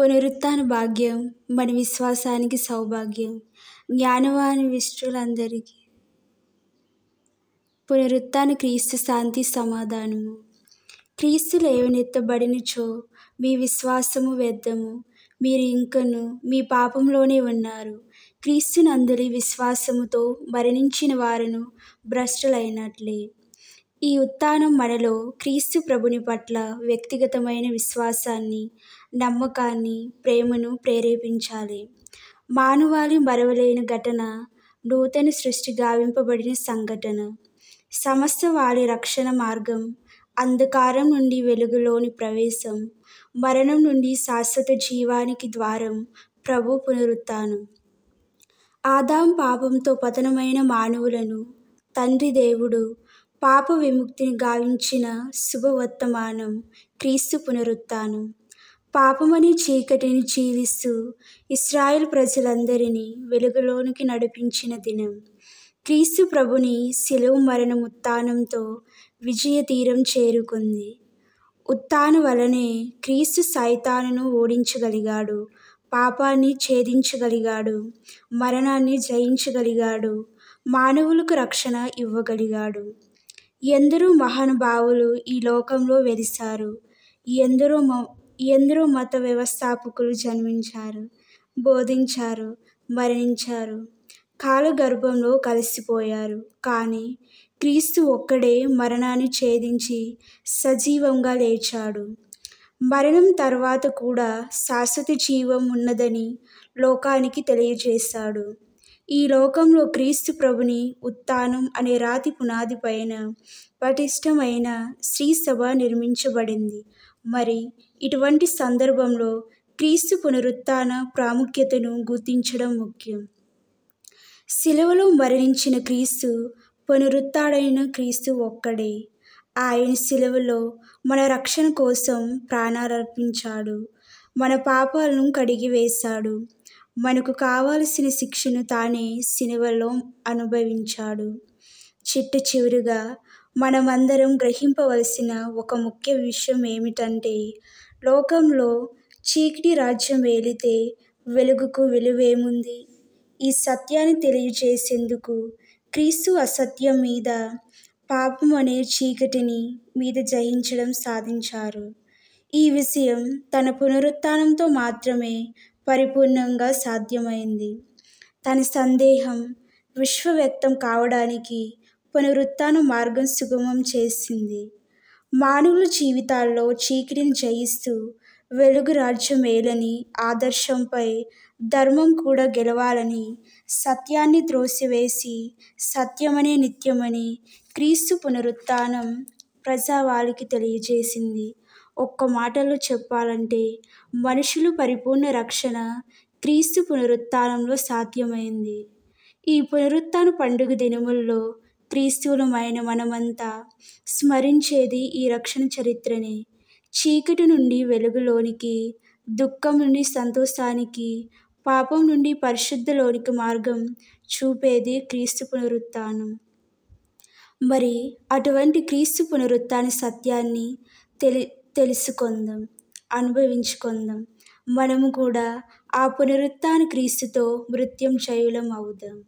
పునరుత్థాన భాగ్యం మన విశ్వాసానికి సౌభాగ్యం. జ్ఞానవాని విష్టులందరికీ పునరుత్థాన క్రీస్తు శాంతి సమాధానము. క్రీస్తు లేవనెత్తబడినచో మీ విశ్వాసము వ్యర్థము, మీరు ఇంకను మీ పాపంలోనే ఉన్నారు. క్రీస్తునందలి విశ్వాసముతో మరణించిన వారును భ్రష్టులైనట్లే. ఈ ఉత్థానం మనలో క్రీస్తు ప్రభుని పట్ల వ్యక్తిగతమైన విశ్వాసాన్ని, నమ్మకాన్ని, ప్రేమను ప్రేరేపించాలి. మానవాళి మరవలేని ఘటన, నూతన సృష్టి గావింపబడిన సంఘటన. సమస్త వారి రక్షణ మార్గం, అంధకారం నుండి వెలుగులోని ప్రవేశం, మరణం నుండి శాశ్వత జీవానికి ద్వారం ప్రభు పునరుత్థానం. ఆదాము పాపంతో పతనమైన మానవులను తండ్రి దేవుడు పాప విముక్తిని గావించిన శుభవర్తమానం క్రీస్తు పునరుత్థానం. పాపమనే చీకటిని చీలిస్తూ ఇశ్రాయేలు ప్రజలందరినీ వెలుగులోనికి నడిపించిన దినం. క్రీస్తు ప్రభుని శిలువ మరణం ఉత్థానంతో విజయ తీరం చేరుకుంది. ఉత్థాన వలనే క్రీస్తు సైతానును ఓడించగలిగాడు, పాపాన్ని ఛేదించగలిగాడు, మరణాన్ని జయించగలిగాడు, మానవులకు రక్షణ ఇవ్వగలిగాడు. ఎందరో మహానుభావులు ఈ లోకంలో వెలిశారు. ఎందరో మత వ్యవస్థాపకులు జన్మించారు, బోధించారు, మరణించారు, కాలగర్భంలో కలిసిపోయారు. కానీ క్రీస్తు ఒక్కడే మరణాన్ని ఛేదించి సజీవంగా లేచాడు. మరణం తర్వాత కూడా శాశ్వత జీవం ఉన్నదని లోకానికి తెలియజేశాడు. ఈ లోకంలో క్రీస్తు ప్రభుని ఉత్థానం అనే రాతి పునాది పైన పటిష్టమైన స్త్రీ సభ నిర్మించబడింది. మరి ఇటువంటి సందర్భంలో క్రీస్తు పునరుత్థాన ప్రాముఖ్యతను గుర్తించడం ముఖ్యం. శిలువలో మరణించిన క్రీస్తు, పునరుత్థుడైన క్రీస్తు ఒక్కడే. ఆయన శిలువలో మన రక్షణ కోసం ప్రాణాలర్పించాడు, మన పాపాలను కడిగివేశాడు, మనకు కావలసిన శిక్షను తానే శిలువలో అనుభవించాడు. చిట్ట చివరిగా మనమందరం గ్రహింపవలసిన ఒక ముఖ్య విషయం ఏమిటంటే, లోకంలో చీకటి రాజ్యం ఏలితే వెలుగుకు విలువేముంది? ఈ సత్యాన్ని తెలియజేసేందుకు క్రీస్తు అసత్యం మీద, పాపం అనే చీకటిని మీద జయించడం సాధించారు. ఈ విషయం తన పునరుత్థానంతో మాత్రమే పరిపూర్ణంగా సాధ్యమైంది. తన సందేహం విశ్వవ్యాప్తం కావడానికి పునరుత్థాన మార్గం సుగమం చేసింది. మానవుల జీవితాల్లో చీకటిని జయిస్తూ వెలుగు రాజ్యం ఏలని ఆదర్శంపై ధర్మం కూడా గెలవాలని సత్యాన్ని త్రోసివేసి సత్యమనే నిత్యమని క్రీస్తు పునరుత్థానం ప్రజావాళికి తెలియజేసింది. ఒక్క మాటలో చెప్పాలంటే, మనుషులు పరిపూర్ణ రక్షణ క్రీస్తు పునరుత్థానంలో సాధ్యమైంది. ఈ పునరుత్థాన పండుగ దినముల్లో క్రీస్తువులమైన మనమంతా స్మరించేది ఈ రక్షణ చరిత్రనే. చీకటి నుండి వెలుగులోనికి, దుఃఖం నుండి సంతోషానికి, పాపం నుండి పరిశుద్ధలోనికి మార్గం చూపేది క్రీస్తు పునరుత్థానం. మరి అటువంటి క్రీస్తు పునరుత్థాన సత్యాన్ని తెలుసుకొందాం, అనుభవించుకొందాం. మనము కూడా ఆ పునరుత్థాన క్రీస్తుతో మృత్యుంజయులం అవుదాం.